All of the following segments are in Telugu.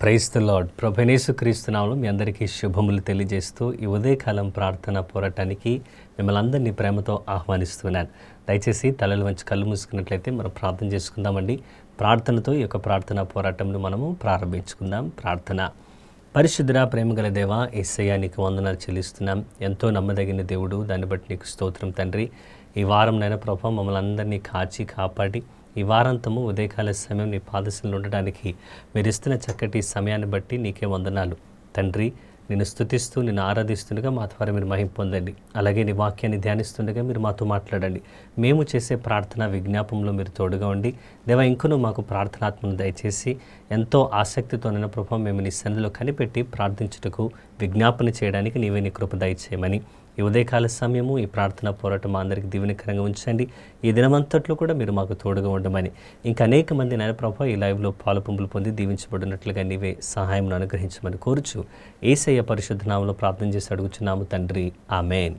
Praise the lord. ప్రభువైన యేసుక్రీస్తు నామములో మీ అందరికీ శుభములు తెలియజేస్తూ ఈ ఉదయకాలం ప్రార్థన పోరాటానికి మిమ్మల్ని అందరినీ ప్రేమతో ఆహ్వానిస్తున్నాను. దయచేసి తలలు వంచి కళ్ళు మూసుకున్నట్లయితే మనం ప్రార్థన చేసుకుందామండి. ప్రార్థనతో ఈ యొక్క ప్రార్థనా పోరాటంను మనము ప్రారంభించుకుందాం. ప్రార్థన. పరిశుద్ధుడా, ప్రేమగల దేవా, యేసయ్యా నీకు వందనాలు చెల్లిస్తున్నాం. ఎంతో నమ్మదగిన దేవుడు, దాన్ని బట్టి నీకు స్తోత్రం తండ్రి. ఈ వారం నైనా ప్రభావం మమ్మల్ని అందరినీ కాచి కాపాడి ఈ వారాంతము ఉదయకాల సమయం నీ పాదశంలో ఉండడానికి మీరు ఇస్తున్న చక్కటి సమయాన్ని బట్టి నీకే వందనాలు తండ్రి. నిన్ను స్తుతిస్తూ నిన్ను ఆరాధిస్తుండగా మా ద్వారా మీరు మహిమ పొందండి. అలాగే నీ వాక్యాన్ని ధ్యానిస్తుండగా మీరు మాతో మాట్లాడండి. మేము చేసే ప్రార్థన విజ్ఞాపంలో మీరు తోడుగా ఉండి దేవా, ఇంకనూ మాకు ప్రార్థనాత్మను దయచేసి ఎంతో ఆసక్తితోనైనా ప్రభావం మేము నీ సన్నిధిలో కనిపెట్టి ప్రార్థించుటకు విజ్ఞాపన చేయడానికి నీవే నీ కృప దయచేయమని ఈ ఉదయకాల సమయము ఈ ప్రార్థన పోరాటం మా అందరికీ దీవెనకరంగా ఉంచండి. ఈ దినమంతట్లో కూడా మీరు మాకు తోడుగా ఉండమని, ఇంకా అనేక మంది నాయన ప్రభావ ఈ లైవ్లో పాలు పంపులు పొంది దీవించబడినట్లుగా నీవే సహాయం అనుగ్రహించమని కోరుచు యేసయ్య పరిశుద్ధ నామములో ప్రార్థన చేసి అడుగుచున్నాము తండ్రి, ఆమేన్.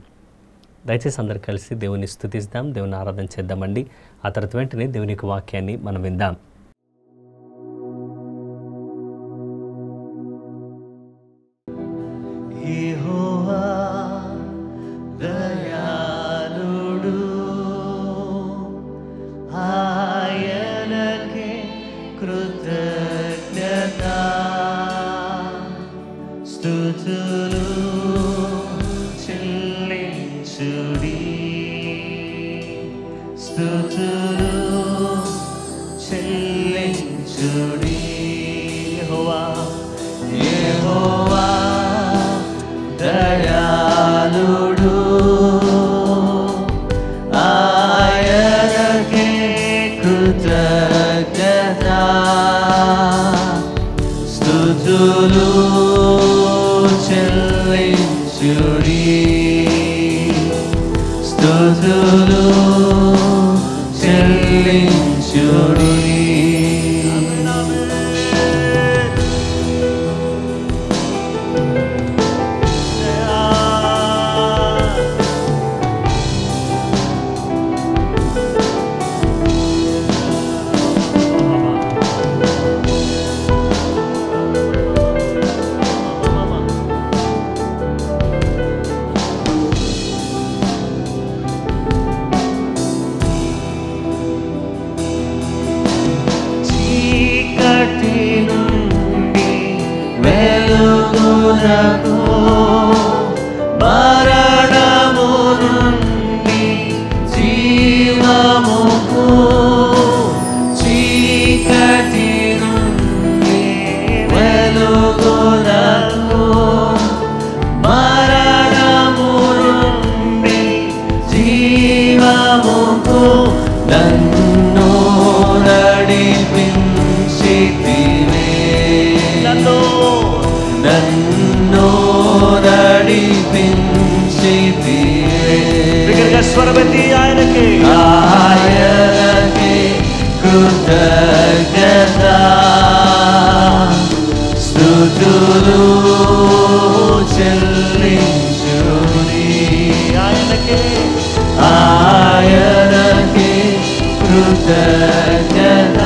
దయచేసి అందరు కలిసి దేవుని స్తుతిద్దాం, దేవుని ఆరాధన చేద్దామండి. ఆ తర్వాత వెంటనే దేవుని యొక్క వాక్యాన్ని మనం విందాం. స్వరబెట్టి ఆయనకే కృతజ్ఞత స్తుతులు చెల్లించుని, ఆయనకే కృతజ్ఞత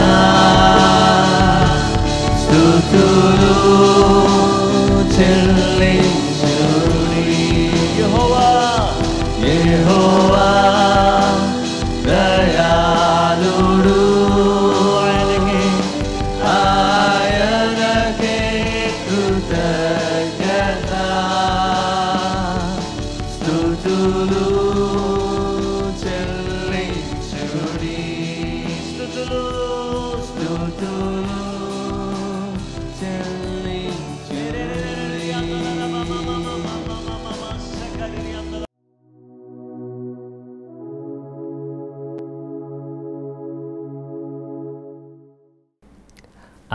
స్తుతులు చెల్లించుని. యెహోవా దయాళుడు, ఆయనకే కృతజ్ఞత స్తుతులు చెల్లించుడి. స్తుతులు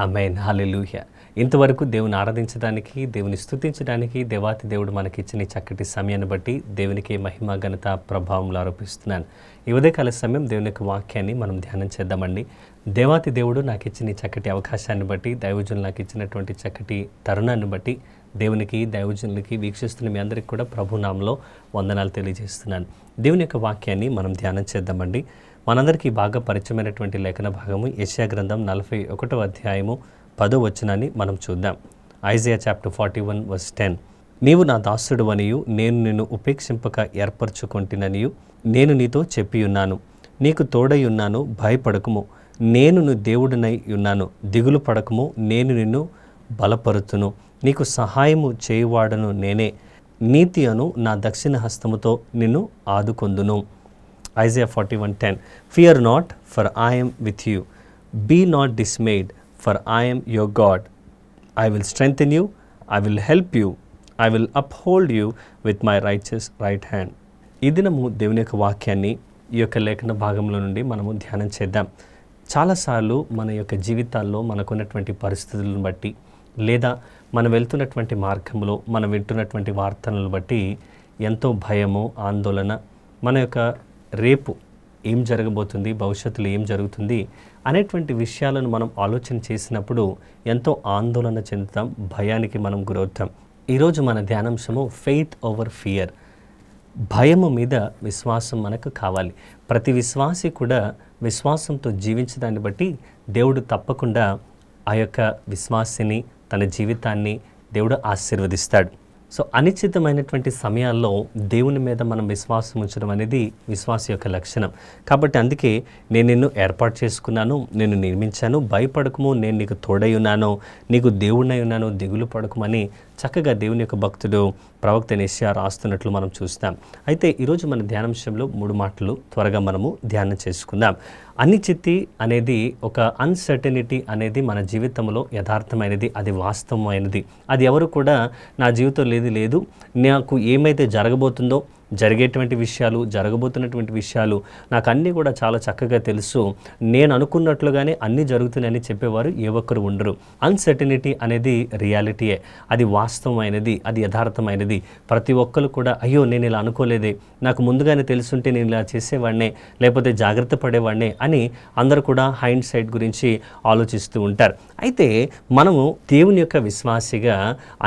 ఆమేన్. హల్లెలూయా. ఇంతవరకు దేవుని ఆరాధించడానికి, దేవుని స్తుతించడానికి దేవాతి దేవుడు మనకిచ్చిన చక్కటి సమయాన్ని బట్టి దేవునికి మహిమ, ఘనత, ప్రభావములు ఆరోపిస్తున్నాను. ఈ ఉదయకాల సమయం దేవుని యొక్క వాక్యాన్ని మనం ధ్యానం చేద్దామండి. దేవాతి దేవుడు నాకు ఇచ్చిన చక్కటి అవకాశాన్ని బట్టి, దైవజనులు నాకు ఇచ్చినటువంటి చక్కటి తరుణాన్ని బట్టి దేవునికి, దైవజనులకి, వీక్షిస్తున్న మీ అందరికీ కూడా ప్రభునామంలో వందనాలు తెలియజేస్తున్నాను. దేవుని యొక్క వాక్యాన్ని మనం ధ్యానం చేద్దామండి. మనందరికీ బాగా పరిచయమైనటువంటి లేఖన భాగము యెషయా గ్రంథం 41వ అధ్యాయము 10వ వచనాన్ని మనం చూద్దాం. Isaiah chapter 41 verse 10. నీవు నా దాసుడువనియు నేను నిన్ను ఉపేక్షింపక ఏర్పరచుకొంటిననియు నేను నీతో చెప్పియున్నాను. నీకు తోడై ఉన్నాను, భయపడకుము. నేను నీ దేవుడినై ఉన్నాను, దిగులు పడకము. నేను నిన్ను బలపరుతును, నీకు సహాయము చేయువాడను నేనే. నీతి అను నా దక్షిణ హస్తముతో నిన్ను ఆదుకొందును. Isaiah 41:10. Fear not, for I am with you. Be not dismayed, for I am your God. I will strengthen you, I will help you, I will uphold you with my righteous right hand. ఈ దినము దేవుని యొక్క వాక్యాన్ని ఈ యొక్క లేఖన భాగంలో నుండి మనము ధ్యానం చేద్దాం. చాలాసార్లు మన యొక్క జీవితాల్లో మనకున్నటువంటి పరిస్థితులను బట్టి, లేదా మనం వెళ్తున్నటువంటి మార్గంలో మనం వింటున్నటువంటి వార్తలను బట్టి ఎంతో భయము, ఆందోళన, మన యొక్క రేపు ఏం జరగబోతుంది, భవిష్యత్తులో ఏం జరుగుతుంది అనేటువంటి విషయాలను మనం ఆలోచన చేసినప్పుడు ఎంతో ఆందోళన చెందుతాం, భయానికి మనం గురవుతాం. ఈరోజు మన ధ్యానాంశము ఫెయిత్ ఓవర్ ఫియర్. భయము మీద విశ్వాసం మనకు కావాలి. ప్రతి విశ్వాసి కూడా విశ్వాసంతో జీవించడాన్ని బట్టి దేవుడు తప్పకుండా ఆ యొక్క విశ్వాసిని, తన జీవితాన్ని దేవుడు ఆశీర్వదిస్తాడు. సో అనిశ్చితమైనటువంటి సమయాల్లో దేవుని మీద మనం విశ్వాసం ఉంచడం అనేది విశ్వాస యొక్క లక్షణం. కాబట్టి అందుకే నేను నిన్ను ఏర్పాటు చేసుకున్నాను, నేను నిర్మించాను, భయపడకము, నేను నీకు తోడై ఉన్నాను, నీకు దేవుడినై ఉన్నాను, దిగులు పడకమని చక్కగా దేవుని యొక్క భక్తుడు ప్రవక్త యెషయా రాస్తున్నట్లు మనం చూస్తాం. అయితే ఈరోజు మన ధ్యానాంశంలో 3 మాటలు త్వరగా మనము ధ్యానం చేసుకుందాం. అనిశ్చితి అనేది, ఒక అన్సర్టనిటీ అనేది మన జీవితంలో యథార్థమైనది, అది వాస్తవమైనది. అది ఎవరు కూడా నా జీవితంలో లేదు, నాకు ఏమైతే జరగబోతుందో, జరిగేటువంటి విషయాలు, జరగబోతున్నటువంటి విషయాలు నాకు అన్నీ కూడా చాలా చక్కగా తెలుసు, నేను అనుకున్నట్లుగానే అన్నీ జరుగుతున్నాయని చెప్పేవారు ఏ ఒక్కరు ఉండరు. అన్సర్టనిటీ అనేది రియాలిటీయే, అది వాస్తవమైనది, అది యథార్థమైనది. ప్రతి ఒక్కరు కూడా అయ్యో నేను ఇలా అనుకోలేదే, నాకు ముందుగానే తెలుసుంటే నేను ఇలా చేసేవాడినే, లేకపోతే జాగ్రత్త పడేవాడినే అని అందరూ కూడా హైండ్ సైడ్ గురించి ఆలోచిస్తూ ఉంటారు. అయితే మనము దేవుని యొక్క విశ్వాసిగా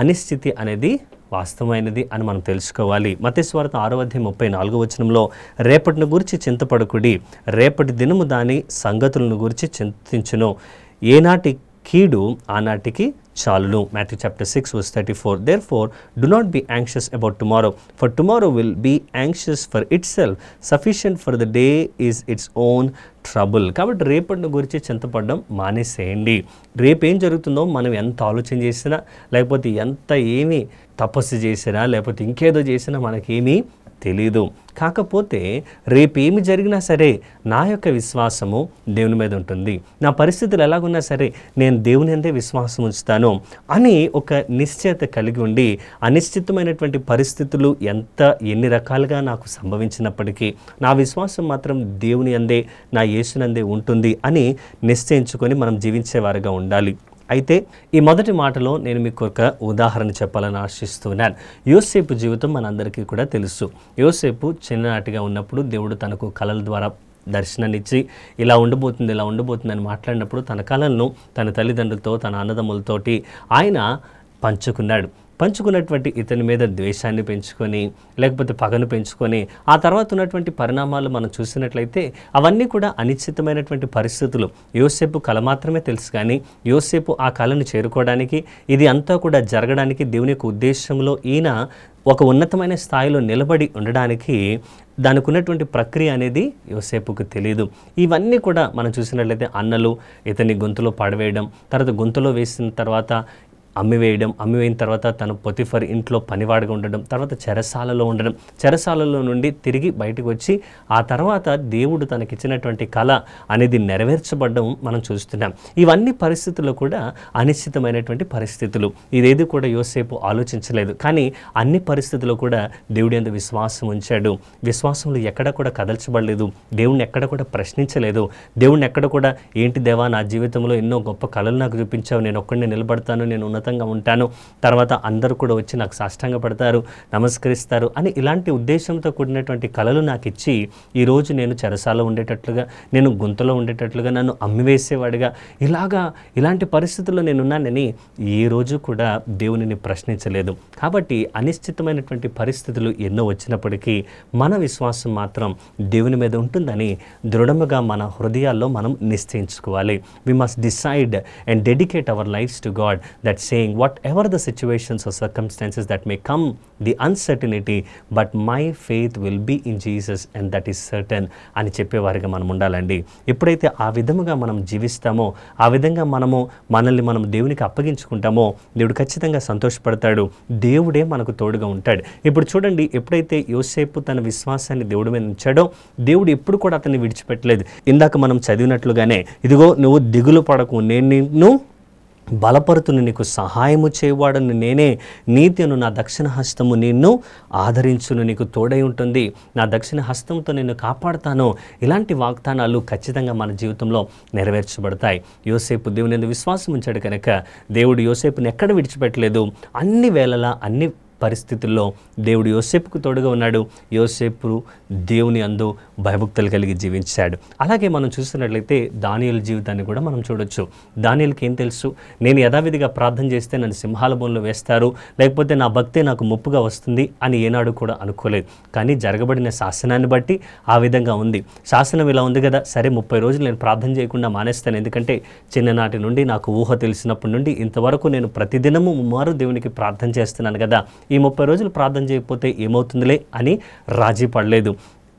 అనిశ్చితి అనేది వాస్తవమైనది అని మనం తెలుసుకోవాలి. మత్తయి సువార్త 6:34 రేపటిని గురించి చింతపడకుడి, రేపటి దినము దాని సంగతులను గురించి చింతించును, ఏనాటి కీడు ఆనాటికి చాలును. Matthew chapter 6:34. Therefore, do not be anxious about tomorrow, for tomorrow will be anxious for itself. Sufficient for the day is its own trouble. కాబట్టి రేపటిని గురించి చింతపడడం మానేసేయండి. రేపేం జరుగుతుందో మనం ఎంత ఆలోచన చేసినా, లేకపోతే ఎంత ఏమి తపస్సు చేసినా, లేకపోతే ఇంకేదో చేసినా మనకేమీ తెలీదు. కాకపోతే రేపేమి జరిగినా సరే నా యొక్క విశ్వాసము దేవుని మీద ఉంటుంది, నా పరిస్థితులు ఎలాగున్నా సరే నేను దేవుని అందే విశ్వాసం ఉంచుతాను అని ఒక నిశ్చయత కలిగి ఉండి, అనిశ్చితమైనటువంటి పరిస్థితులు ఎన్ని రకాలుగా నాకు సంభవించినప్పటికీ నా విశ్వాసం మాత్రం దేవుని అందే, నా యేసునందే ఉంటుంది అని నిశ్చయించుకొని మనం జీవించేవారుగా ఉండాలి. అయితే ఈ మొదటి మాటలో నేను మీకు ఒక ఉదాహరణ చెప్పాలని ఆశిస్తున్నాను. యోసేపు జీవితం మనందరికీ కూడా తెలుసు. యోసేపు చిన్ననాటిగా ఉన్నప్పుడు దేవుడు తనకు కలల ద్వారా దర్శనాన్నిచ్చి ఇలా ఉండబోతుంది అని మాట్లాడినప్పుడు తన కలలను తన తల్లిదండ్రులతో, తన అన్నదమ్ములతోటి ఆయన పంచుకున్నటువంటి ఇతని మీద ద్వేషాన్ని పెంచుకొని, లేకపోతే పగను పెంచుకొని, ఆ తర్వాత ఉన్నటువంటి పరిణామాలు మనం చూసినట్లయితే అవన్నీ కూడా అనిశ్చితమైనటువంటి పరిస్థితులు. యోసేపు కళ మాత్రమే తెలుసు, కానీ యోసేపు ఆ కళను చేరుకోవడానికి, ఇది అంతా కూడా జరగడానికి దేవుని యొక్క ఉద్దేశంలో ఈయన ఒక ఉన్నతమైన స్థాయిలో నిలబడి ఉండడానికి దానికి ఉన్నటువంటి ప్రక్రియ అనేది యోసేపుకు తెలియదు. ఇవన్నీ కూడా మనం చూసినట్లయితే అన్నలు ఇతని గొంతులో పడవేయడం, తర్వాత గొంతులో వేసిన తర్వాత అమ్మివేయిన తర్వాత తను పొతిఫర్ ఇంట్లో పనివాడిగా ఉండడం, తర్వాత చెరసాలలో ఉండడం, చెరసాలలో నుండి తిరిగి బయటకు వచ్చి ఆ తర్వాత దేవుడు తనకిచ్చినటువంటి కళ అనేది నెరవేర్చబడడం మనం చూస్తున్నాం. ఇవన్నీ పరిస్థితుల్లో కూడా అనిశ్చితమైనటువంటి పరిస్థితులు. ఇదేది కూడా యోసేపు ఆలోచించలేదు, కానీ అన్ని పరిస్థితుల్లో కూడా దేవుడి యందు విశ్వాసం ఉంచాడు. విశ్వాసంలో ఎక్కడ కూడా కదల్చబడలేదు, దేవుణ్ణి ఎక్కడ కూడా ప్రశ్నించలేదు, దేవుణ్ణి ఎక్కడ కూడా ఏంటి దేవా నా జీవితంలో ఎన్నో గొప్ప కళలు నాకు చూపించావు, నేను ఒక్కడినే నిలబడతాను, నేను ఉన్నతంగా ఉంటాను, తర్వాత అందరూ కూడా వచ్చి నాకు సాష్టాంగపడతారు, నమస్కరిస్తారు అని ఇలాంటి ఉద్దేశంతో కూడినటువంటి కళలు నాకు ఇచ్చి ఈరోజు నేను చెరసాలలో ఉండేటట్లుగా, నేను గుంతలో ఉండేటట్లుగా, నన్ను అమ్మివేసేవాడిగా ఇలాంటి పరిస్థితుల్లో నేనున్నానని ఏ రోజు కూడా దేవునిని ప్రశ్నించలేదు. కాబట్టి అనిశ్చితమైనటువంటి పరిస్థితులు ఎన్నో వచ్చినప్పటికీ మన విశ్వాసం మాత్రం దేవుని మీద ఉంటుందని దృఢముగా మన హృదయాల్లో మనం నిశ్చయించుకోవాలి. We must decide and dedicate our lives to God, that saying whatever the situations or circumstances that may come, the uncertainty, but my faith will be in Jesus and that is certain అని చెప్పేవారిగా మనం ఉండాలండి. ఎప్పుడైతే ఆ విధముగా మనం జీవిస్తామో, ఆ విధంగా మనల్ని మనం దేవునికి అప్పగించుకుంటామో దేవుడు ఖచ్చితంగా సంతోషపడతాడు, దేవుడే మనకు తోడుగా ఉంటాడు. ఇప్పుడు చూడండి, ఎప్పుడైతే యోసేపు తన విశ్వాసాన్ని దేవుడి మీద ఉంచాడో దేవుడు ఎప్పుడు కూడా అతన్ని విడిచిపెట్టలేదు. ఇందాక మనం చదివినట్లుగానే, ఇదిగో నువ్వు దిగులు పడకు, నేను నిన్ను బలపరుతును, నీకు సహాయము చేయవాడను నేనే, నీతిను నా దక్షిణ హస్తము నిన్ను ఆదరించును, నీకు తోడై ఉంటుంది, నా దక్షిణ హస్తంతో నిన్ను కాపాడుతాను. ఇలాంటి వాగ్దానాలు ఖచ్చితంగా మన జీవితంలో నెరవేర్చబడతాయి. యోసేపు దేవుని యందు విశ్వాసం ఉంచాడు కనుక దేవుడు యోసేపుని ఎక్కడ విడిచిపెట్టలేదు. అన్ని వేళలా అన్ని పరిస్థితుల్లో దేవుడు యోసేపుకు తోడుగా ఉన్నాడు. యోసేపు దేవుని అందు భయభక్తులు కలిగి జీవించాడు. అలాగే మనం చూస్తున్నట్లయితే దానియేలు జీవితాన్ని కూడా మనం చూడొచ్చు. దానియేలుకి ఏం తెలుసు, నేను యథావిధిగా ప్రార్థన చేస్తే నన్ను సింహాల బోన్లో వేస్తారు, లేకపోతే నా భక్తే నాకు ముప్పుగా వస్తుంది అని ఏనాడు కూడా అనుకోలేదు. కానీ జరగబడిన శాసనాన్ని బట్టి ఆ విధంగా ఉంది. శాసనం ఇలా ఉంది కదా, సరే 30 రోజులు నేను ప్రార్థన చేయకుండా మానేస్తాను, ఎందుకంటే చిన్ననాటి నుండి నాకు ఊహ తెలిసినప్పటి నుండి ఇంతవరకు నేను ప్రతిదినము మారు దేవునికి ప్రార్థన చేస్తున్నాను కదా, ఈ 30 రోజులు ప్రార్థన చేయకపోతే ఏమవుతుందిలే అని రాజీ పడలేదు.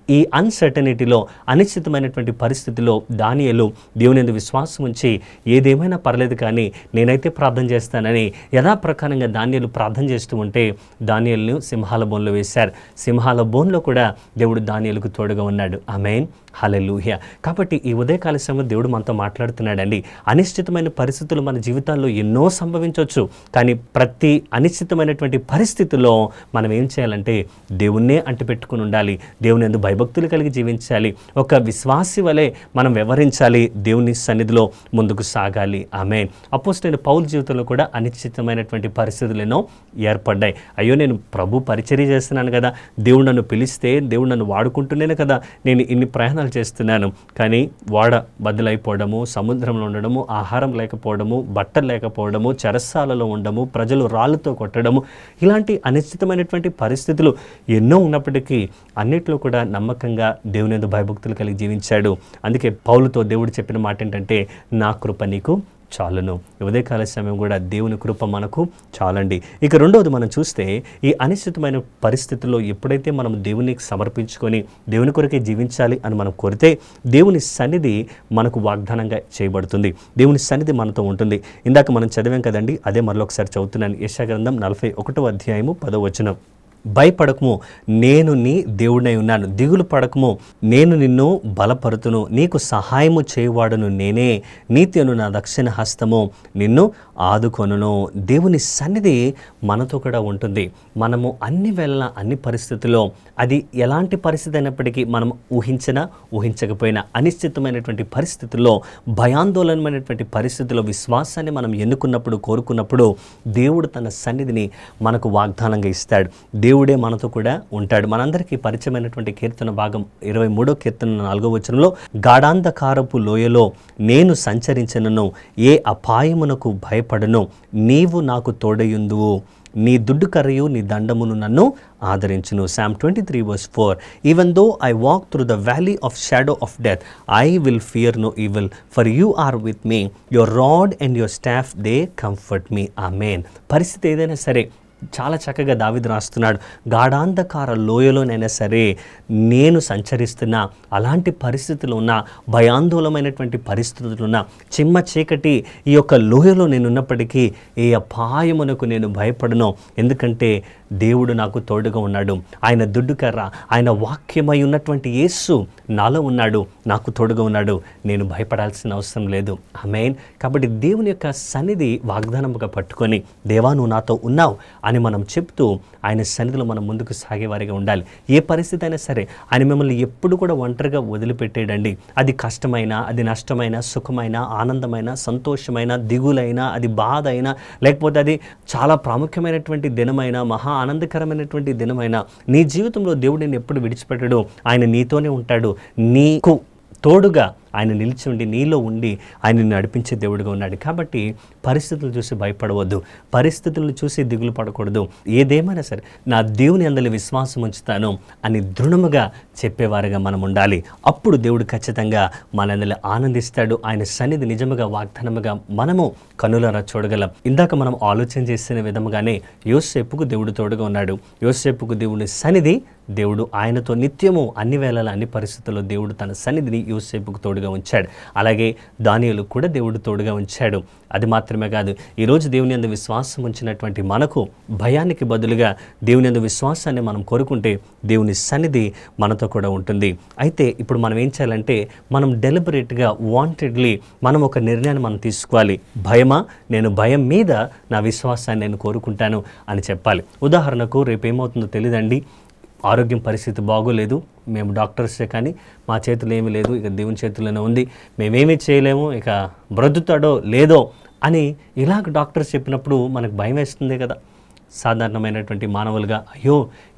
ఈ అన్సర్టనిటీలో, అనిశ్చితమైనటువంటి పరిస్థితిలో దానియేలు దేవుని యందు విశ్వాసం ఉంచి ఏదేమైనా పర్లేదు కానీ నేనైతే ప్రార్థన చేస్తానని యథాప్రకారంగా దానియేలు ప్రార్థన చేస్తూ ఉంటే దానియేలును సింహాల బోన్లో వేశారు. సింహాల బోన్లో కూడా దేవుడు దానియేలుకు తోడుగా ఉన్నాడు. ఆమేన్, హల్లెలూయా. కాబట్టి ఈ ఉదయకాల సమయంలో దేవుడు మనతో మాట్లాడుతున్నాడండి. అనిశ్చితమైన పరిస్థితులు మన జీవితాల్లో ఎన్నో సంభవించవచ్చు, కానీ ప్రతి అనిశ్చితమైనటువంటి పరిస్థితుల్లో మనం ఏం చేయాలంటే దేవుణ్ణే అంటిపెట్టుకుని ఉండాలి, దేవుని యందు భయభక్తులు కలిగి జీవించాలి, ఒక విశ్వాసి వలె మనం వ్యవహరించాలి, దేవుని సన్నిధిలో ముందుకు సాగాలి. ఆమేన్. అపోస్తలుడైన పౌలు జీవితంలో కూడా అనిశ్చితమైనటువంటి పరిస్థితులు ఎన్నో ఏర్పడ్డాయి. అయ్యో, నేను ప్రభు పరిచర్య చేస్తున్నాను కదా, దేవుడు నన్ను పిలిస్తే, దేవుడు నన్ను వాడుకుంటున్నాను కదా, నేను ఇన్ని ప్రయాణాలు చేస్తున్నాను, కానీ వాడ బదులైపోవడము, సముద్రంలో ఉండడము, ఆహారం లేకపోవడము, బట్టలు లేకపోవడము, చెరసాలలో ఉండడము, ప్రజలు రాళ్ళతో కొట్టడము, ఇలాంటి అనిశ్చితమైనటువంటి పరిస్థితులు ఎన్నో ఉన్నప్పటికీ అన్నిట్లో కూడా నమ్మకంగా దేవుని యందు భయభక్తులు కలిగి జీవించాడు. అందుకే పౌలుతో దేవుడు చెప్పిన మాట ఏంటంటే, నా కృప నీకు చాలును. ఉదయకాల సమయం కూడా దేవుని కృప మనకు చాలండి. ఇక రెండవది మనం చూస్తే, ఈ అనిశ్చితమైన పరిస్థితుల్లో ఎప్పుడైతే మనం దేవునికి సమర్పించుకొని దేవుని కొరకే జీవించాలి అని మనం కోరితే దేవుని సన్నిధి మనకు వాగ్దానంగా చేయబడుతుంది. దేవుని సన్నిధి మనతో ఉంటుంది. ఇందాక మనం చదివాం కదండి, అదే మరొకసారి చదువుతున్నాను. యెషయా గ్రంథం 41వ అధ్యాయము 10వ వచనం. భయపడకము, నేను నీ దేవుడై ఉన్నాను, దిగులు పడకము, నేను నిన్ను బలపరుతును, నీకు సహాయము చేయవాడును నేనే, నీతిను నా దక్షిణ హస్తము నిన్ను ఆదుకొనును. దేవుని సన్నిధి మనతో కూడా ఉంటుంది. మనము అన్ని వేళ అన్ని పరిస్థితుల్లో, అది ఎలాంటి పరిస్థితి అయినప్పటికీ, మనం ఊహించినా ఊహించకపోయినా అనిశ్చితమైనటువంటి పరిస్థితుల్లో, భయాందోళనమైనటువంటి పరిస్థితుల్లో విశ్వాసాన్ని మనం ఎన్నుకున్నప్పుడు, కోరుకున్నప్పుడు దేవుడు తన సన్నిధిని మనకు వాగ్దానంగా ఇస్తాడు. దేవుడే మనతో కూడా ఉంటాడు. మనందరికీ పరిచయమైనటువంటి కీర్తన భాగం 23వ కీర్తన 4వ వచనంలో, గాఢాంధకారపు లోయలో నేను సంచరించినను, ఏ అపాయమునకు భయపడను, నీవు నాకు తోడయుందువు, నీ దుడ్డు కర్రయు నీ దండమును నన్ను ఆదరించును. Psalm 23:4. Even though I walk through the valley of shadow of death, I will fear no evil, for you are with me, your rod and your staff they comfort me. Amen. పరిస్థితి ఏదైనా సరే, చాలా చక్కగా దావీదు రాస్తున్నాడు, గాఢాంధకార లోయలోనైనా సరే నేను సంచరిస్తున్నా, అలాంటి పరిస్థితులు ఉన్నా, భయాందోళనమైనటువంటి పరిస్థితులు ఉన్నా, చిమ్మ చీకటి ఈ యొక్క లోయలో నేను ఉన్నప్పటికీ ఏ అపాయమునకు నేను భయపడను, ఎందుకంటే దేవుడు నాకు తోడుగా ఉన్నాడు, ఆయన దుడ్డుకర్ర, ఆయన వాక్యమై ఉన్నటువంటి యేసు నాలో ఉన్నాడు, నాకు తోడుగా ఉన్నాడు, నేను భయపడాల్సిన అవసరం లేదు. ఆమేన్. కాబట్టి దేవుని యొక్క సన్నిధి వాగ్దానముగా పట్టుకొని దేవా నువ్వు నాతో ఉన్నావు అని మనం చెప్తూ ఆయన సన్నిధిలో మనం ముందుకు సాగేవారిగా ఉండాలి. ఏ పరిస్థితి అయినా సరే ఆయన మిమ్మల్ని ఎప్పుడు కూడా ఒంటరిగా వదిలిపెట్టేయండి. అది కష్టమైనా, అది నష్టమైన, సుఖమైన, ఆనందమైన, సంతోషమైన, దిగులైన, అది బాధ అయినా, లేకపోతే అది చాలా ప్రాముఖ్యమైనటువంటి దినమైన, మహా ఆనందకరమైనటువంటి దినమైన, నీ జీవితంలో దేవుడు నేను ఎప్పుడు విడిచిపెట్టడు. ఆయన నీతోనే ఉంటాడు. నీకు తోడుగా ఆయన నిలిచి ఉండి నీలో ఉండి ఆయన నడిపించే దేవుడిగా ఉన్నాడు. కాబట్టి పరిస్థితులు చూసి భయపడవద్దు, పరిస్థితులను చూసి దిగులు పడకూడదు. ఏదేమైనా సరే నా దేవుని అందరి విశ్వాసం ఉంచుతాను అని దృఢముగా చెప్పేవారుగా మనం ఉండాలి. అప్పుడు దేవుడు ఖచ్చితంగా మనందరిని ఆనందిస్తాడు. ఆయన సన్నిధి నిజముగా వాగ్దానముగా మనము కనులారా చూడగలం. ఇందాక మనం ఆలోచన చేసిన విధముగానే యోసేపుకు దేవుడు తోడుగా ఉన్నాడు. యోసేపుకు దేవుని సన్నిధి, దేవుడు ఆయనతో నిత్యము అన్ని వేళల అన్ని పరిస్థితుల్లో దేవుడు తన సన్నిధిని యోసేపుకు తోడుగా ఉంచాడు. అలాగే దానియేలు కూడా దేవుడు తోడుగా ఉంచాడు. అది మాత్రమే కాదు, ఈరోజు దేవుని యందు విశ్వాసం ఉంచినటువంటి మనకు భయానికి బదులుగా దేవుని యందు విశ్వాసాన్ని మనం కోరుకుంటే దేవుని సన్నిధి మనతో కూడా ఉంటుంది. అయితే ఇప్పుడు మనం ఏం చేయాలంటే మనం డెలిబరేట్గా వాంటెడ్లీ మనం ఒక నిర్ణయాన్ని మనం తీసుకోవాలి. భయమా, నేను భయం మీద నా విశ్వాసాన్ని నేను కోరుకుంటాను అని చెప్పాలి. ఉదాహరణకు రేపు ఏమవుతుందో తెలియదండి, ఆరోగ్యం పరిస్థితి బాగోలేదు, మేము డాక్టర్సే కానీ మా చేతులు ఏమీ లేదు, ఇక దేవుని చేతుల్లోనే ఉంది, మేమేమీ చేయలేము, ఇక బ్రతుకుతాడో లేదో అని ఇలాగ డాక్టర్స్ చెప్పినప్పుడు మనకు భయం వేస్తుంది కదా. సాధారణమైనటువంటి మానవులుగా అయ్యో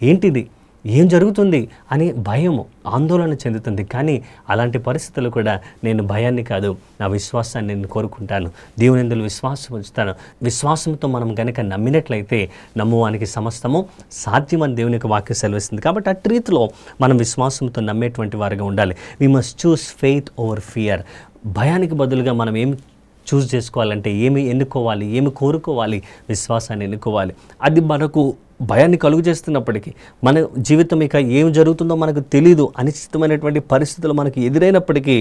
ఏంటిది, ఏం జరుగుతుంది అని భయము, ఆందోళన చెందుతుంది. కానీ అలాంటి పరిస్థితులు కూడా నేను భయాన్ని కాదు, నా విశ్వాసాన్ని నేను కోరుకుంటాను, దేవుని యందు విశ్వాసం ఉంచుతాను. విశ్వాసంతో మనం కనుక నమ్మినట్లయితే నమ్మువానికి సమస్తము సాధ్యమని దేవుని యొక్క వాక్యం సెలవిస్తుంది. కాబట్టి అట్టి రీతిలో మనం విశ్వాసంతో నమ్మేటువంటి వారిగా ఉండాలి. We must choose faith over fear. భయానికి బదులుగా మనం ఏమి చూస్ చేసుకోవాలంటే, ఏమి ఎన్నుకోవాలి, ఏమి కోరుకోవాలి, విశ్వాసాన్ని ఎన్నుకోవాలి. అది మనకు భయాన్ని కలుగు చేస్తున్నప్పటికీ, మన జీవితం ఇక ఏం జరుగుతుందో మనకు తెలీదు, అనిశ్చితమైనటువంటి పరిస్థితులు మనకు ఎదురైనప్పటికీ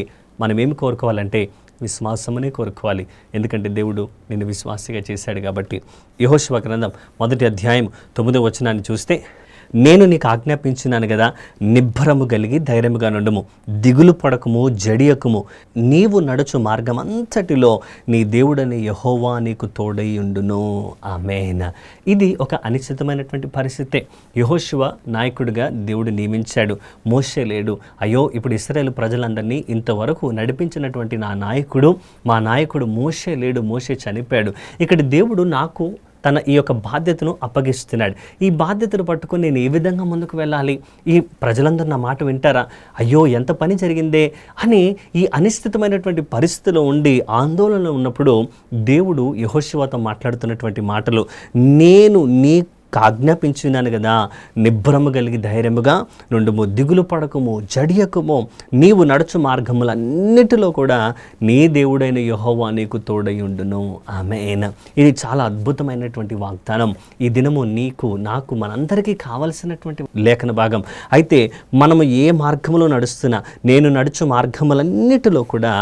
మనం ఏమి కోరుకోవాలంటే విశ్వాసమనే కోరుకోవాలి. ఎందుకంటే దేవుడు నిన్ను విశ్వాసిగా చేశాడు కాబట్టి. యెహోషువ గ్రంథం 1వ అధ్యాయం 9వ వచనాన్ని చూస్తే, నేను నీకు ఆజ్ఞాపించినాను కదా, నిబ్బరము కలిగి ధైర్యముగా నుండుము, దిగులు పడకము, జడియకుము, నీవు నడుచు మార్గం అంతటిలో నీ దేవుడని యెహోవా నీకు తోడై ఉండును. ఆమేన్. ఇది ఒక అనిశ్చితమైనటువంటి పరిస్థితే. యెహోషువ నాయకుడిగా దేవుడు నియమించాడు, మోషే లేడు. అయ్యో ఇప్పుడు ఇశ్రాయేలు ప్రజలందరినీ ఇంతవరకు నడిపించినటువంటి మా నాయకుడు మోషే లేడు, మోషే చనిపోయాడు. ఇక్కడ దేవుడు నాకు తన ఈ యొక్క బాధ్యతను అప్పగిస్తున్నాడు. ఈ బాధ్యతను పట్టుకొని నేను ఏ విధంగా ముందుకు వెళ్ళాలి, ఈ ప్రజలందరూ నా మాట వింటారా, అయ్యో ఎంత పని జరిగిందే అని ఈ అనిశ్చితమైనటువంటి పరిస్థితిలో ఉండి ఆందోళనలో ఉన్నప్పుడు దేవుడు యెహోషువతో మాట్లాడుతున్నటువంటి మాటలు, నేను నీ ఆజ్ఞాపించున్నాను కదా, నిబ్బరము కలిగి ధైర్యముగా నుండుము, దిగులు పడకము, జడియకము, నీవు నడుచు మార్గములన్నిటిలో కూడా నీ దేవుడైన యెహోవా నీకు తోడై ఉండును. ఆమేన్. ఇది చాలా అద్భుతమైనటువంటి వాగ్దానం. ఈ దినము నీకు, నాకు, మనందరికీ కావలసినటువంటి లేఖన భాగం. అయితే మనము ఏ మార్గములో నడుస్తున్నా, నేను నడుచు మార్గములన్నిటిలో కూడా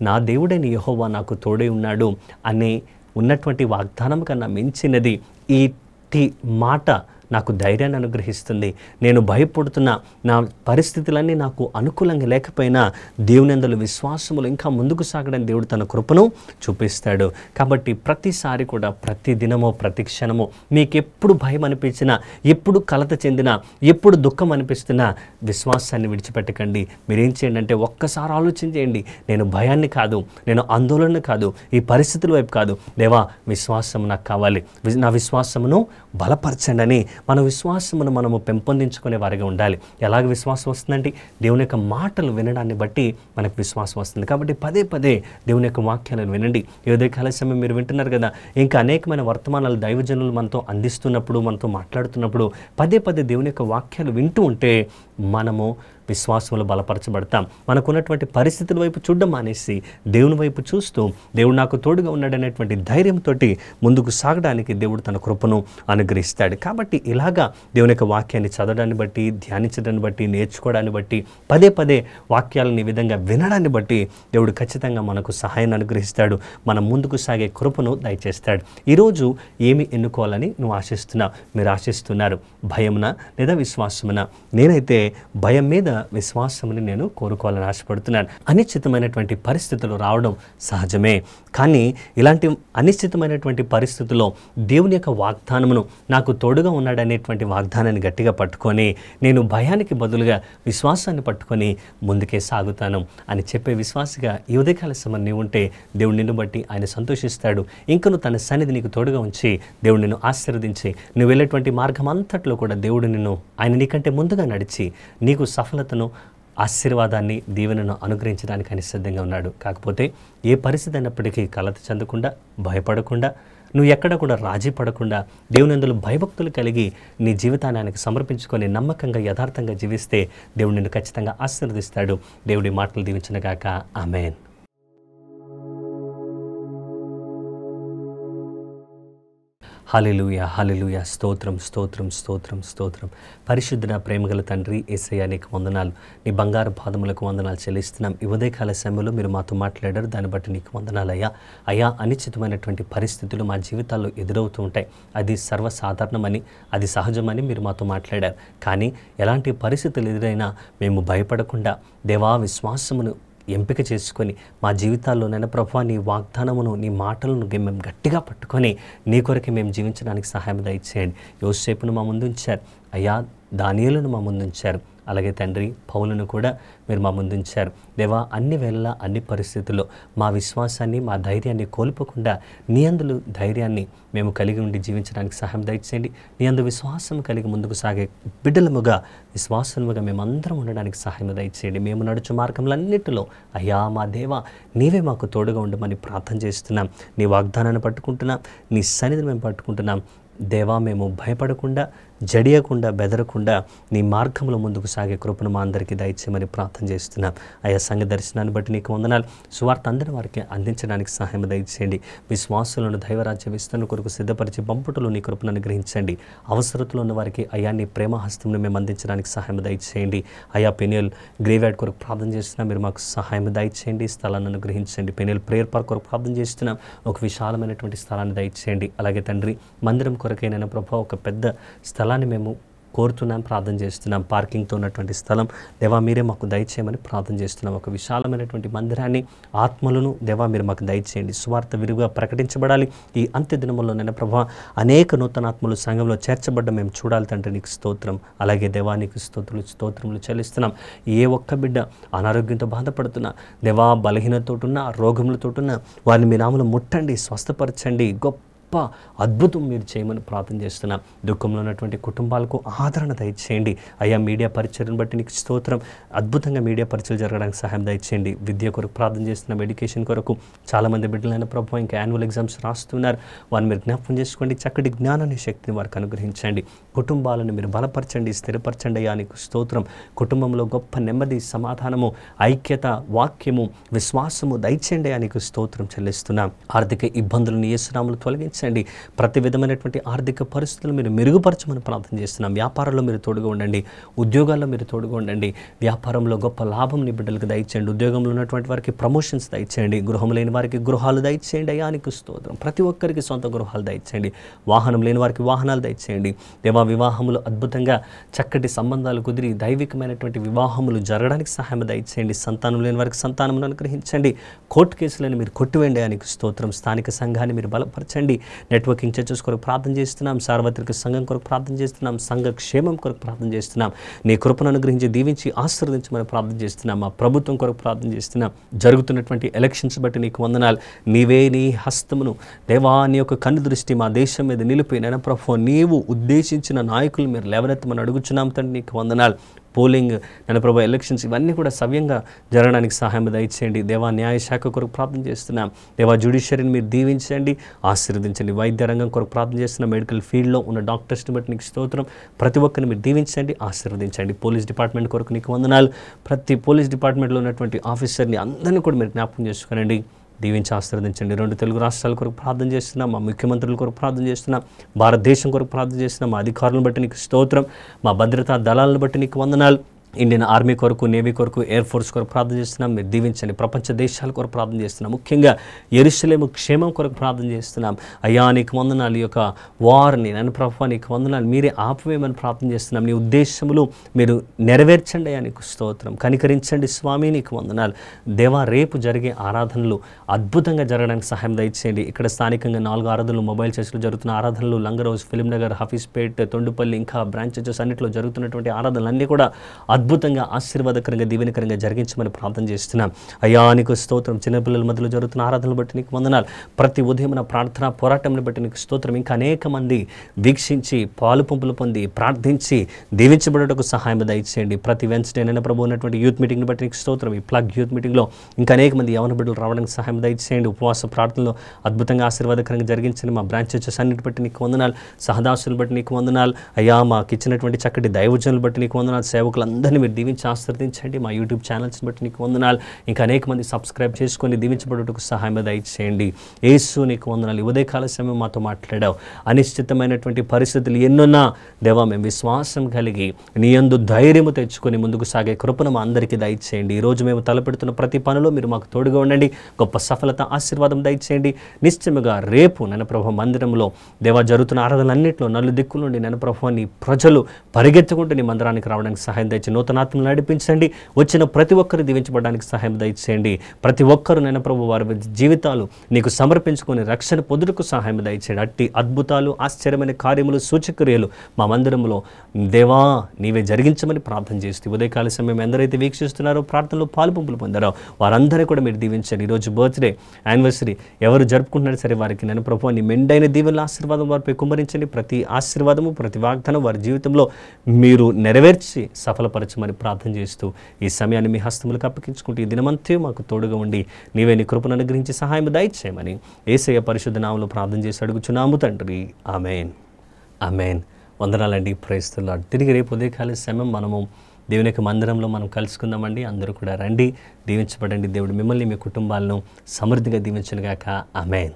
నా దేవుడైన యెహోవా నాకు తోడై ఉన్నాడు అనే ఉన్నటువంటి వాగ్దానం కన్నా మించినది ఈ మాట నాకు ధైర్యాన్ని అనుగ్రహిస్తుంది. నేను భయపడుతున్న నా పరిస్థితులన్నీ నాకు అనుకూలంగా లేకపోయినా దేవుని యందు విశ్వాసములు ఇంకా ముందుకు సాగడానికి దేవుడు తన కృపను చూపిస్తాడు. కాబట్టి ప్రతిసారి కూడా, ప్రతి దినమో, ప్రతి క్షణమో మీకు ఎప్పుడు భయం అనిపించినా, ఎప్పుడు కలత చెందినా, ఎప్పుడు దుఃఖం అనిపిస్తున్నా విశ్వాసాన్ని విడిచిపెట్టకండి. మీరేం చేయండి అంటే ఒక్కసారి ఆలోచన చేయండి, నేను భయాన్ని కాదు, నేను ఆందోళన కాదు, ఈ పరిస్థితుల వైపు కాదు, దేవా విశ్వాసం నాకు కావాలి, నా విశ్వాసమును బలపరచండి అని మన విశ్వాసమును మనము పెంపొందించుకునే వారిగా ఉండాలి. ఎలాగ విశ్వాసం వస్తుందంటే దేవుని యొక్క మాటలు వినడాన్ని బట్టి మనకు విశ్వాసం వస్తుంది. కాబట్టి పదే పదే దేవుని యొక్క వాక్యాలను వినండి. ఏదో కాల సమయం మీరు వింటున్నారు కదా, ఇంకా అనేకమైన వర్తమానాలు దైవజనులు మనతో అందిస్తున్నప్పుడు, మనతో మాట్లాడుతున్నప్పుడు పదే పదే దేవుని యొక్క వాక్యాలు వింటూ ఉంటే మనము విశ్వాసంలో బలపరచబడతాం. మనకున్నటువంటి పరిస్థితుల వైపు చూడడం మానేసి దేవుని వైపు చూస్తూ దేవుడు నాకు తోడుగా ఉన్నాడనేటువంటి ధైర్యంతో ముందుకు సాగడానికి దేవుడు తన కృపను అనుగ్రహిస్తాడు. కాబట్టి ఇలాగా దేవుని యొక్క వాక్యాన్ని చదవడాన్ని బట్టి, ధ్యానించడాన్ని బట్టి, నేర్చుకోవడాన్ని బట్టి, పదే పదే వాక్యాలను ఈ విధంగా వినడాన్ని బట్టి దేవుడు ఖచ్చితంగా మనకు సహాయాన్ని అనుగ్రహిస్తాడు. మనం ముందుకు సాగే కృపను దయచేస్తాడు. ఈరోజు ఏమి ఎన్నుకోవాలని నువ్వు ఆశిస్తున్నావు? మీరు ఆశిస్తున్నారు భయమున లేదా విశ్వాసమున? నేనైతే భయం మీద విశ్వాసముని నేను కోరుకోవాలని ఆశపడుతున్నాను. అనిశ్చితమైనటువంటి పరిస్థితులు రావడం సహజమే. కానీ ఇలాంటి అనిశ్చితమైనటువంటి పరిస్థితుల్లో దేవుని యొక్క వాగ్దానమును, నాకు తోడుగా ఉన్నాడనేటువంటి వాగ్దానాన్ని గట్టిగా పట్టుకొని నేను భయానికి బదులుగా విశ్వాసాన్ని పట్టుకొని ముందుకే సాగుతాను అని చెప్పే విశ్వాసిగా ఈ ఉదయకాల సమయం నీవు ఉంటే దేవుడు నిన్ను బట్టి ఆయన సంతోషిస్తాడు. ఇంకను తన సన్నిధి నీకు తోడుగా ఉంచి దేవుడు నిన్ను ఆశీర్వదించి నువ్వు వెళ్ళేటువంటి మార్గం అంతట్లో కూడా దేవుడు నిన్ను ఆయన నీకంటే ముందుగా నడిచి నీకు సఫలతను, ఆశీర్వాదాన్ని, దీవెనను అనుగ్రహించడానికి ఆయన సిద్ధంగా ఉన్నాడు. కాకపోతే ఏ పరిస్థితి అయినప్పటికీ కలత చెందకుండా, భయపడకుండా, నువ్వు ఎక్కడ కూడా రాజీ పడకుండా దేవునందులో భయభక్తులు కలిగి నీ జీవితాన్ని ఆయనకు సమర్పించుకొని నమ్మకంగా, యథార్థంగా జీవిస్తే దేవుడు నిన్ను ఖచ్చితంగా ఆశీర్వదిస్తాడు. దేవుడి మాటలు దీవించునుగాక. ఆమేన్. హల్లెలూయా, హల్లెలూయా. స్తోత్రం, స్తోత్రం, స్తోత్రం, స్తోత్రం. పరిశుద్ధుడ, ప్రేమగల తండ్రి యేసయ్యా, నీకు వందనాలు. నీ బంగారు పాదములకు వందనాలు చెల్లిస్తున్నాం. ఈ ఉదయకాల సమయంలో మీరు మాతో మాట్లాడారు, దాన్ని బట్టి నీకు వందనాలయ్యా. అయ్యా, అనిశ్చితమైనటువంటి పరిస్థితులు మా జీవితాల్లో ఎదురవుతూ ఉంటాయి. అది సర్వసాధారణమని, అది సహజమని మీరు మాతో మాట్లాడారు. కానీ ఎలాంటి పరిస్థితులు ఎదురైనా మేము భయపడకుండా దేవా విశ్వాసమును ఎంపిక చేసుకొని మా జీవితాల్లోనైనా ప్రభువా నీ వాగ్దానమును, నీ మాటలను మేము గట్టిగా పట్టుకొని నీ కొరకు మేము జీవించడానికి సహాయం దయచేయండి. యోసేపును మా ముందు ఉంచారు అయ్యా, దానియేలును మా ముందు ఉంచారు. అలాగే తండ్రి పౌలును కూడా మీరు మా ముందుంచారు. దేవా, అన్ని వేళలా, అన్ని పరిస్థితుల్లో మా విశ్వాసాన్ని, మా ధైర్యాన్ని కోల్పోకుండా నీ అందులో ధైర్యాన్ని మేము కలిగి ఉండి జీవించడానికి సహాయం దయచేయండి. నీ అందు విశ్వాసం కలిగి ముందుకు సాగే బిడ్డలముగా, విశ్వాసముగా మేమందరం ఉండడానికి సహాయం దయచేయండి. మేము నడుచు మార్గములన్నిటిలో అయ్యా మా దేవా, నీవే మాకు తోడుగా ఉండమని ప్రార్థన చేస్తున్నాం. నీ వాగ్దానాన్ని పట్టుకుంటున్నాం, నీ సన్నిధిని మేము పట్టుకుంటున్నాం. దేవా, మేము భయపడకుండా, జడియకుండా, బెదరకుండా నీ మార్గంలో ముందుకు సాగే కృపను మా అందరికీ దయచేయమని ప్రార్థన చేస్తున్నాం. అయ్యా, సంఘ దర్శనాన్ని బట్టి నీకు వందనాలు. సువార్త అందరి వారికి అందించడానికి సహాయం దయచేయండి. విశ్వాసులను దైవరాజ్య విస్తరణ కొరకు సిద్ధపరిచి పంపుటలో నీ కృపను అనుగ్రహించండి. అవసరతలో ఉన్న వారికి అయ్యా నీ ప్రేమ హస్తంను మేము అందించడానికి సహాయం దయచేయండి. అయ్యా, పెనియల్ గ్రేవ్యార్డ్ కొరకు ప్రార్థన చేస్తున్నాం, మీరు మాకు సహాయం దయచేయండి. స్థలాన్ని అనుగ్రహించండి. పెనియల్ ప్రేయర్ పార్క్ కొరకు ప్రార్థన చేస్తున్నాం, ఒక విశాలమైనటువంటి స్థలాన్ని దయచేయండి. అలాగే తండ్రి, మందిరం కొరకైనా ప్రభావ ఒక పెద్ద స్థలాన్ని మేము కోరుతున్నాం, ప్రార్థన చేస్తున్నాం. పార్కింగ్తో ఉన్నటువంటి స్థలం దేవా మీరే మాకు దయచేయమని ప్రార్థన చేస్తున్నాం. ఒక విశాలమైనటువంటి మందిరాన్ని, ఆత్మలను దేవా మీరు మాకు దయచేయండి. సువార్త విరివిగా ప్రకటించబడాలి. ఈ అంత్య దినముల్లోనైనా ప్రభావ అనేక నూతనాత్మలు సంఘంలో చేర్చబడ్డ మేము చూడాలి తండ్రి, నీకు స్తోత్రం. అలాగే దేవా నీకు స్తోత్రములు చెల్లిస్తున్నాం. ఏ ఒక్క బిడ్డ అనారోగ్యంతో బాధపడుతున్నా, దేవా బలహీనతోటున్నా, రోగములతోటున్నా వారిని మీ నామములో ముట్టండి, స్వస్థపరచండి. గొప్ప అద్భుతం మీరు చేయమని ప్రార్థన చేస్తున్నాం. దుఃఖంలో ఉన్నటువంటి కుటుంబాలకు ఆదరణ దయచేయండి. అయ్యా, మీడియా పరిచర్యను బట్టి నీకు స్తోత్రం. అద్భుతంగా మీడియా పరిచయం జరగడానికి సహాయం దయచేయండి. విద్య కొరకు ప్రార్థన చేస్తున్నాం, ఎడ్యుకేషన్ కొరకు. చాలామంది బిడ్డలైన ప్రభావం ఇంకా యాన్యువల్ ఎగ్జామ్స్ రాస్తున్నారు, వారిని మీరు జ్ఞాపకం చేసుకోండి. చక్కటి జ్ఞానాన్ని, శక్తిని వారికి అనుగ్రహించండి. కుటుంబాలను మీరు బలపరచండి, స్థిరపరచండి. అయ్యా నీకు స్తోత్రం. కుటుంబంలో గొప్ప నెమ్మది, సమాధానము, ఐక్యత, వాక్యము, విశ్వాసము దయచేయండి. అయ్యా నీకు స్తోత్రం చెల్లిస్తున్నాం. ఆర్థిక ఇబ్బందులను యేసునామములో తొలగించండి. ప్రతి విధమైనటువంటి ఆర్థిక పరిస్థితులు మీరు మెరుగుపరచమని ప్రార్థన చేస్తున్నాం. వ్యాపారంలో మీరు తోడుగా ఉండండి, ఉద్యోగాల్లో మీరు తోడుగా ఉండండి. వ్యాపారంలో గొప్ప లాభం నీ బిడ్డలకు దయచేయండి. ఉద్యోగంలో ఉన్నటువంటి వారికి ప్రమోషన్స్ దయచేయండి. గృహం లేని వారికి గృహాలు దయచేయండి. అయ్యా నీకు స్తోత్రం. ప్రతి ఒక్కరికి సొంత గృహాలు దయచేయండి. వాహనం లేని వారికి వాహనాలు దయచేయండి. దేవా, వివాహములు అద్భుతంగా చక్కటి సంబంధాలు కుదిరి దైవికమైనటువంటి వివాహములు జరగడానికి సహాయం దయచేయండి. సంతానం లేని వారికి సంతానమును అనుగ్రహించండి. కోర్టు కేసులను మీరు కొట్టివేయండి. అయ్యా నీకు స్తోత్రం. స్థానిక సంఘాన్ని మీరు బలపరచండి. నెట్వర్కింగ్ చర్చెస్ కొరకు ప్రార్థన చేస్తున్నాం, సార్వత్రిక సంఘం కొరకు ప్రార్థన చేస్తున్నాం, సంఘ క్షేమం కొరకు ప్రార్థన చేస్తున్నాం. నీ కృపను అనుగ్రహించి దీవించి ఆశీర్వదించమని ప్రార్థన చేస్తున్నాం. మా ప్రభుత్వం కొరకు ప్రార్థన చేస్తున్నాం. జరుగుతున్నటువంటి ఎలక్షన్స్ బట్టి నీకు వందనాలు. నీవే నీ హస్తమును దేవా, నీ యొక్క కన్ను దృష్టి మా దేశం మీద నిలిపి నైనా ప్రభువా నీవు ఉద్దేశించిన నాయకులు మీరు లేవనెత్తమని అడుగుచున్నాం తండ్రి. నీకు వందనాలు. పోలింగ్ నన్ను ప్రభు ఎలక్షన్స్ ఇవన్నీ కూడా సవ్యంగా జరగడానికి సహాయం దయచేయండి దేవా. న్యాయశాఖ కొరకు ప్రార్థన చేస్తున్నాం దేవా. జ్యుడిషియరీని మీరు దీవించండి, ఆశీర్వదించండి. వైద్య రంగం కొరకు ప్రార్థన చేస్తున్నాం, మెడికల్ ఫీల్డ్లో ఉన్న డాక్టర్స్ని బట్టి నీకు స్తోత్రం. ప్రతి ఒక్కరిని మీరు దీవించండి, ఆశీర్వదించండి. పోలీస్ డిపార్ట్మెంట్ కొరకు నీకు వందనాలు. ప్రతి పోలీస్ డిపార్ట్మెంట్లో ఉన్నటువంటి ఆఫీసర్ని అందరినీ కూడా మీరు జ్ఞాపకం చేసుకోనండి, దీవించి ఆశీర్వదించండి. 2 తెలుగు రాష్ట్రాల కొరకు ప్రార్థన చేస్తున్నాం, మా ముఖ్యమంత్రుల కొరకు ప్రార్థన చేస్తున్నాం, భారతదేశం కొరకు ప్రార్థన చేస్తున్నాం. మా అధికారులను బట్టి నీకు స్తోత్రం, మా భద్రతా దళాలను బట్టి నీకు వందనాలు. ఇండియన్ ఆర్మీ కొరకు, నేవీ కొరకు, ఎయిర్ ఫోర్స్ కొరకు ప్రార్థన చేస్తున్నాం, మీరు దీవించండి. ప్రపంచ దేశాల కొరకు ప్రార్థన చేస్తున్నాం, ముఖ్యంగా యెరూషలేము క్షేమం కొరకు ప్రార్థన చేస్తున్నాం. అయ్యా నీకు వందనాలు. ఈ యొక్క వార్ని నన్ను ప్రభువా నీకు వందనాలు, మీరే ఆపవేయమని ప్రార్థన చేస్తున్నాం. నీ ఉద్దేశములు మీరు నెరవేర్చండి అయ్యా నీకు స్తోత్రం. కనికరించండి స్వామి నీకు వందనాలు. దేవా రేపు జరిగే ఆరాధనలు అద్భుతంగా జరగడానికి సహాయం దయచేయండి. ఇక్కడ స్థానికంగా 4 ఆరాధనలు మొబైల్ చర్చ్లో జరుగుతున్న ఆరాధనలు, లంగరోజ్, ఫిలింనగర్, హఫీజ్పేట్, తొండుపల్లి, ఇంకా బ్రాంచ్ చర్చెస్ అన్నింటిలో జరుగుతున్నటువంటి ఆరాధనలన్నీ కూడా అద్భుతంగా ఆశీర్వాదకరంగా దీవెనకరంగా జరిగించమని ప్రార్థన చేస్తున్నాం. అయ్యా నీకు స్తోత్రం. చిన్నపిల్లల మధ్యలో జరుగుతున్న ఆరాధనలు బట్టి నీకు వందనాలు. ప్రతి ఉదయం ప్రార్థన పోరాటంని బట్టి నీకు స్తోత్రం. ఇంకా అనేక మంది వీక్షించి పాలు పంపులు పొంది ప్రార్థించి దీవించబడటకు సహాయం దయచేయండి. ప్రతి వెన్స్డే నైనా ప్రభు ఉన్నటువంటి యూత్ మీటింగ్ని బట్టి నీకు స్తోత్రం. ఈ ప్లగ్ యూత్ మీటింగ్లో ఇంకా అనేక మంది యవన బిడ్డలు రావడానికి సహాయం దయచేయండి. ఉపవాస ప్రార్థనలో అద్భుతంగా ఆశీర్వాదకరంగా జరిగించండి. మా బ్రాంచ్ చర్చెస్ అన్నిటి బట్టి నీకు వందనాలు. సహదాసులు బట్టి నీకు వందనాలు. అయ్యా మాకు ఇచ్చినటువంటి చక్కటి దైవజనులు బట్టి నీకు వందనాలు. సేవకులందరినీ మీరు దీవించి ఆశీర్వదించండి. మా యూట్యూబ్ ఛానల్స్ని బట్టి నీకు వందనాలు. ఇంకా అనేక మంది సబ్స్క్రైబ్ చేసుకొని దీవించబడుటకు సహాయం దయచేయండి. యేసు నీకు వందనాలు. ఉదయకాల సమయం మాతో మాట్లాడావు. అనిశ్చితమైనటువంటి పరిస్థితులు ఎన్నున్నా దేవా మేము విశ్వాసం కలిగి నీ యందు ధైర్యము తెచ్చుకొని ముందుకు సాగే కృపను మా అందరికీ దయచేయండి. ఈరోజు మేము తలపెడుతున్న ప్రతి పనిలో మీరు మాకు తోడుగా ఉండండి. గొప్ప సఫలత, ఆశీర్వాదం దయచేయండి. నిశ్చయముగా రేపు నన్ను ప్రభు మందిరంలో దేవా జరుగుతున్న ఆరాధనలన్నింటిలో నలు దిక్కుల నుండి నన్ను ప్రభు నీ ప్రజలు పరిగెత్తుకుంటూ నీ మందిరానికి రావడానికి సహాయం దయచేయండి. నూతనాత్మలు నడిపించండి. వచ్చిన ప్రతి ఒక్కరు దీవించబడడానికి సహాయం దయచేయండి. ప్రతి ఒక్కరు నైనా ప్రభు వారి జీవితాలు నీకు సమర్పించుకొని రక్షణ పొందుటకు సహాయం దయచేయండి. అట్టి అద్భుతాలు, ఆశ్చర్యమైన కార్యములు, సూచక్రియలు మా మందిరంలో దేవా నీవే జరిగించమని ప్రార్థన చేస్తూ ఉదయకాల సమయం ఎందరైతే వీక్షిస్తున్నారో ప్రార్థనలో పాలుపంపులు పొందారో వారందరూ కూడా మీరు దీవించండి. ఈరోజు బర్త్డే, యానివర్సరీ ఎవరు జరుపుకుంటున్నారో సరే వారికి నేను ప్రభు నీ మెండైన దీవెనల ఆశీర్వాదం వారిపై కుమ్మరించండి. ప్రతి ఆశీర్వాదము, ప్రతి వాగ్దానం వారి జీవితంలో మీరు నెరవేర్చి సఫలపరచమని ప్రార్థన చేస్తూ ఈ సమయాన్ని మీ హస్తములకు అప్పగించుకుంటూ ఈ దినమంతే మాకు తోడుగా ఉండి నీవే నీ కృపను అనుగ్రహించి సహాయం దయచేయమని యేసయ్య పరిశుద్ధ నామములో ప్రార్థన చేసి అడుగుచున్నాము తండ్రి. Amen, amen. వందనాలండి. Praise the Lord. తిరిగి రేపు ఉదయకాల సమయం మనము దేవుని యొక్క మందిరంలో మనం కలుసుకుందామండి. అందరూ కూడా రండి, దీవించబడండి. దేవుడు మిమ్మల్ని మీ కుటుంబాలను సమృద్ధిగా దీవించునుగాక. ఆమేన్.